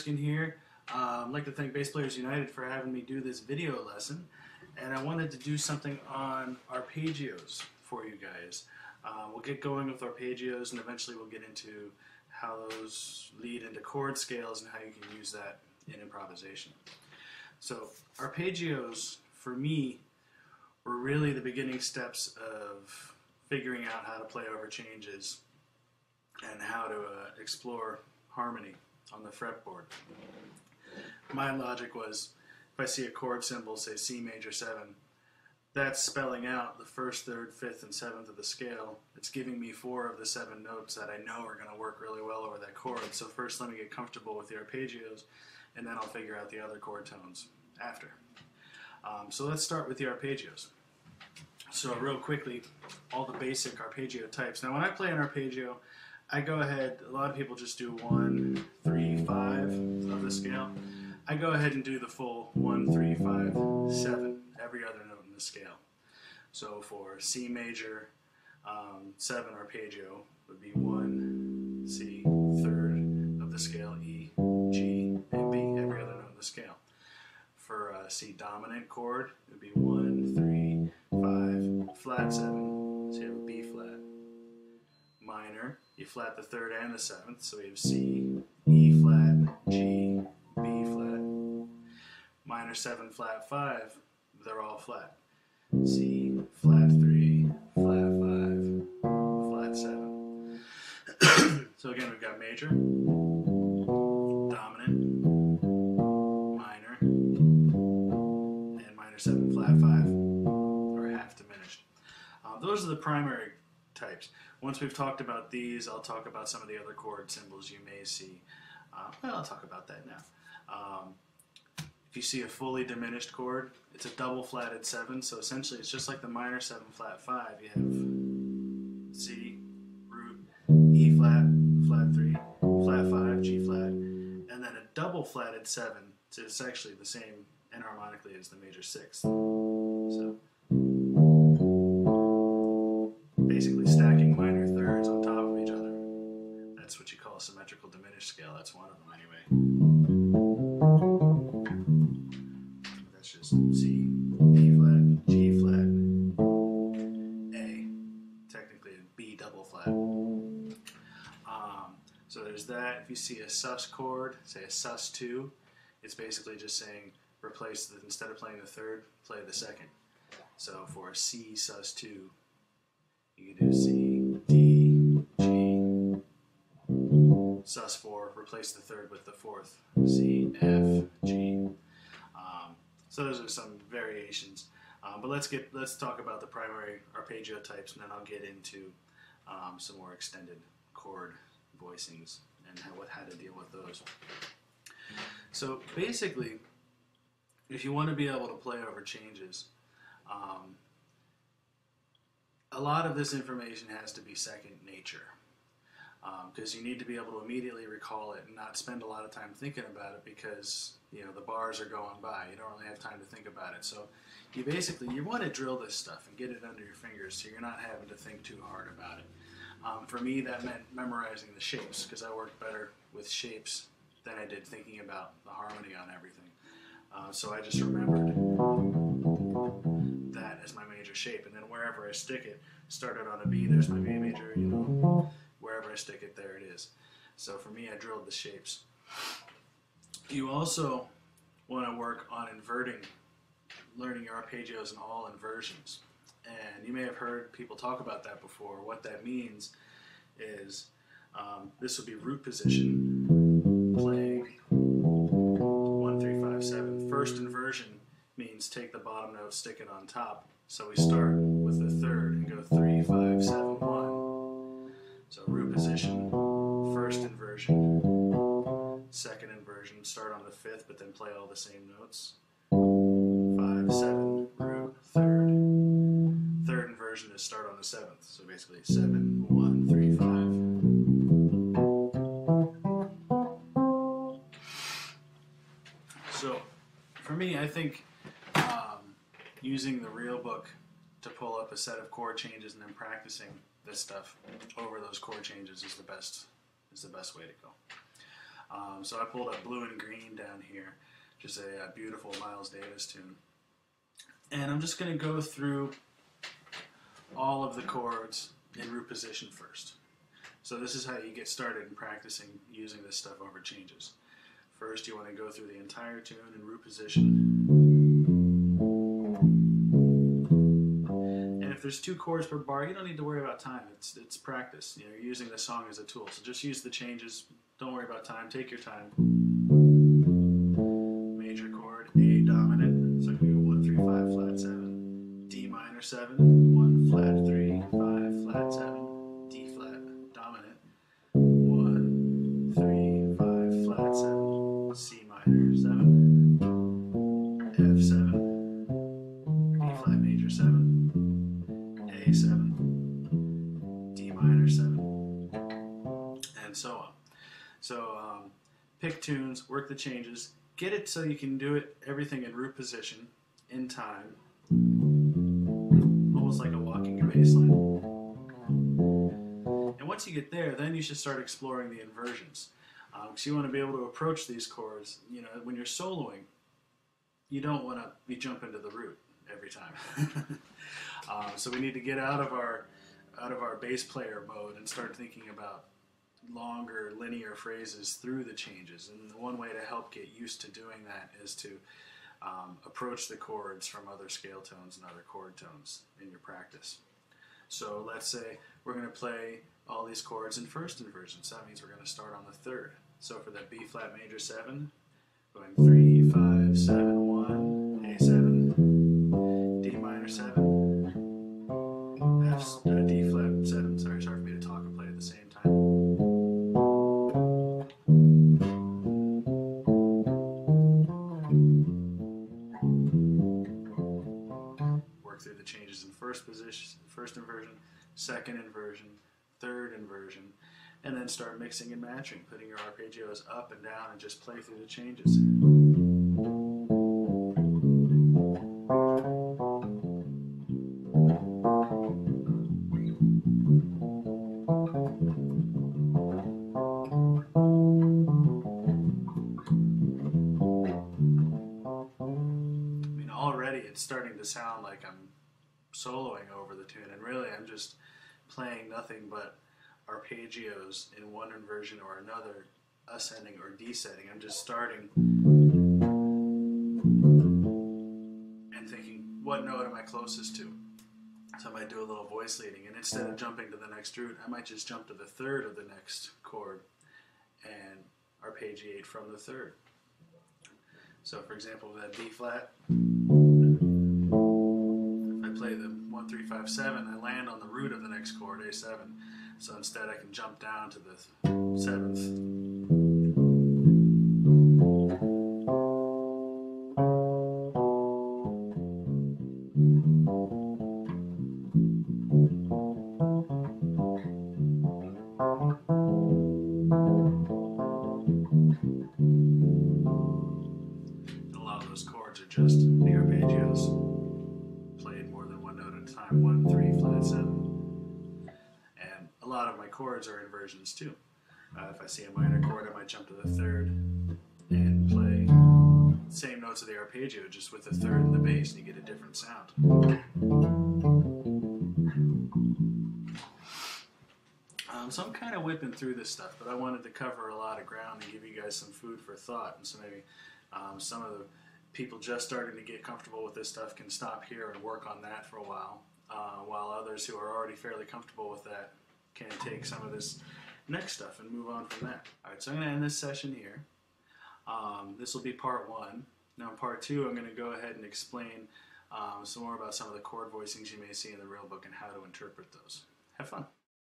Erskine here. I'd like to thank Bass Players United for having me do this video lesson, and I wanted to do something on arpeggios for you guys. We'll get going with arpeggios, and eventually we'll get into how those lead into chord scales and how you can use that in improvisation. So arpeggios, for me, were really the beginning steps of figuring out how to play over changes and how to explore harmony on the fretboard. My logic was, if I see a chord symbol, say C major 7, that's spelling out the 1st, 3rd, 5th, and 7th of the scale. It's giving me 4 of the 7 notes that I know are going to work really well over that chord. So first let me get comfortable with the arpeggios, and then I'll figure out the other chord tones after. So let's start with the arpeggios. So real quickly, all the basic arpeggio types. Now when I play an arpeggio, I go ahead, a lot of people just do 1, 3, 5 of the scale. I go ahead and do the full 1, 3, 5, 7, every other note in the scale. So for C major 7 arpeggio would be 1, C, 3rd of the scale, E, G, and B, every other note in the scale. For C dominant chord, it would be 1, 3, 5, flat 7, so you have a B flat. Minor, you flat the 3rd and the 7th, so we have C, E flat, G, B flat. Minor 7, flat 5, they're all flat. C, flat 3, flat 5, flat 7. So again, we've got major, dominant, minor, and minor 7, flat 5, or half diminished. Those are the primary types. Once we've talked about these, I'll talk about some of the other chord symbols you may see. Well, I'll talk about that now. If you see a fully diminished chord, it's a double flatted 7, so essentially it's just like the minor 7 flat 5. You have C, root, E flat, flat 3, flat 5, G flat, and then a double flatted 7, so it's actually the same enharmonically as the major 6th. So basically stacking minor thirds on top of each other. That's what you call a symmetrical diminished scale. That's one of them anyway. That's just C, E flat, G flat, A. Technically a B double flat. So there's that. If you see a sus chord, say a sus 2, it's basically just saying replace the, instead of playing the 3rd, play the 2nd. So for a C sus 2, you can do C, D, G, sus 4, replace the 3rd with the 4th, C, F, G. So those are some variations. But let's talk about the primary arpeggio types, and then I'll get into some more extended chord voicings and how to deal with those. So basically, if you want to be able to play over changes, a lot of this information has to be second nature, because you need to be able to immediately recall it and not spend a lot of time thinking about it, because the bars are going by. You don't really have time to think about it. So you want to drill this stuff and get it under your fingers so you're not having to think too hard about it. For me, that meant memorizing the shapes, because I worked better with shapes than I did thinking about the harmony on everything. So I just remembered that as my major shape, and then wherever I stick it, started on a B, there's my B major, wherever I stick it, there it is. So for me, I drilled the shapes. You also want to work on inverting, learning your arpeggios in all inversions. And you may have heard people talk about that before. What that means is this would be root position, playing 1, 3, 5, 7. First inversion means take the bottom note, stick it on top. So we start with the 3rd and go 3, 5, 7, 1. So root position, first inversion, 2nd inversion, start on the 5th, but then play all the same notes. 5, 7, root, 3rd. 3rd inversion is start on the 7th. So basically 7, 1, 3, 5. So for me, I think using the real book to pull up a set of chord changes and then practicing this stuff over those chord changes is the best way to go. So I pulled up Blue and Green down here, just a beautiful Miles Davis tune. And I'm just going to go through all of the chords in root position first. So this is how you get started in practicing using this stuff over changes. First, you want to go through the entire tune in root position. And if there's 2 chords per bar, you don't need to worry about time. It's practice. You know, you're using the song as a tool. So just use the changes. Don't worry about time. Take your time. Major chord, A dominant. So we go 1, 3, 5, flat 7. D minor 7. 1, flat 3, 5, flat 7. D flat dominant. 1, 3, 5, flat 7. C minor 7. F 7. B flat major 7. A 7. D minor 7. And so on. So pick tunes, work the changes, get it so you can do it everything in root position, in time, almost like a walking your bass line. And once you get there, then you should start exploring the inversions. Because you want to be able to approach these chords, you know, when you're soloing, you don't want to be jumping to the root every time. So we need to get out of our bass player mode and start thinking about longer linear phrases through the changes. And the one way to help get used to doing that is to approach the chords from other scale tones and other chord tones in your practice. So let's say we're going to play all these chords in first inversion, so that means we're going to start on the third. So for that B flat major 7, going 3, 5, 7, 1, A 7, D minor 7, D flat 7, sorry for me to talk and play at the same time. Work through the changes in first position, first inversion, second inversion, third inversion, and then start mixing and matching, putting your arpeggios up and down and just play through the changes. Already it's starting to sound like I'm soloing over the tune, and really I'm just playing nothing but arpeggios in one inversion or another, ascending or descending. I'm just starting and thinking, what note am I closest to? So I might do a little voice leading, and instead of jumping to the next root, I might just jump to the third of the next chord and arpeggiate from the third. So for example, with that B flat, if I play the 1, 3, 5, 7, I land on the root of the next chord, A7. So instead I can jump down to the 7th. Just the arpeggios played more than one note at a time, 1, 3, flat 7. And a lot of my chords are inversions too. If I see a minor chord, I might jump to the third and play the same notes of the arpeggio, just with the third and the bass, and you get a different sound. So I'm kind of whipping through this stuff, but I wanted to cover a lot of ground and give you guys some food for thought, and so maybe some of the people just starting to get comfortable with this stuff can stop here and work on that for a while others who are already fairly comfortable with that can take some of this next stuff and move on from that. Alright, so I'm going to end this session here. This will be part 1. Now in part 2 I'm going to go ahead and explain some more about some of the chord voicings you may see in the real book and how to interpret those. Have fun.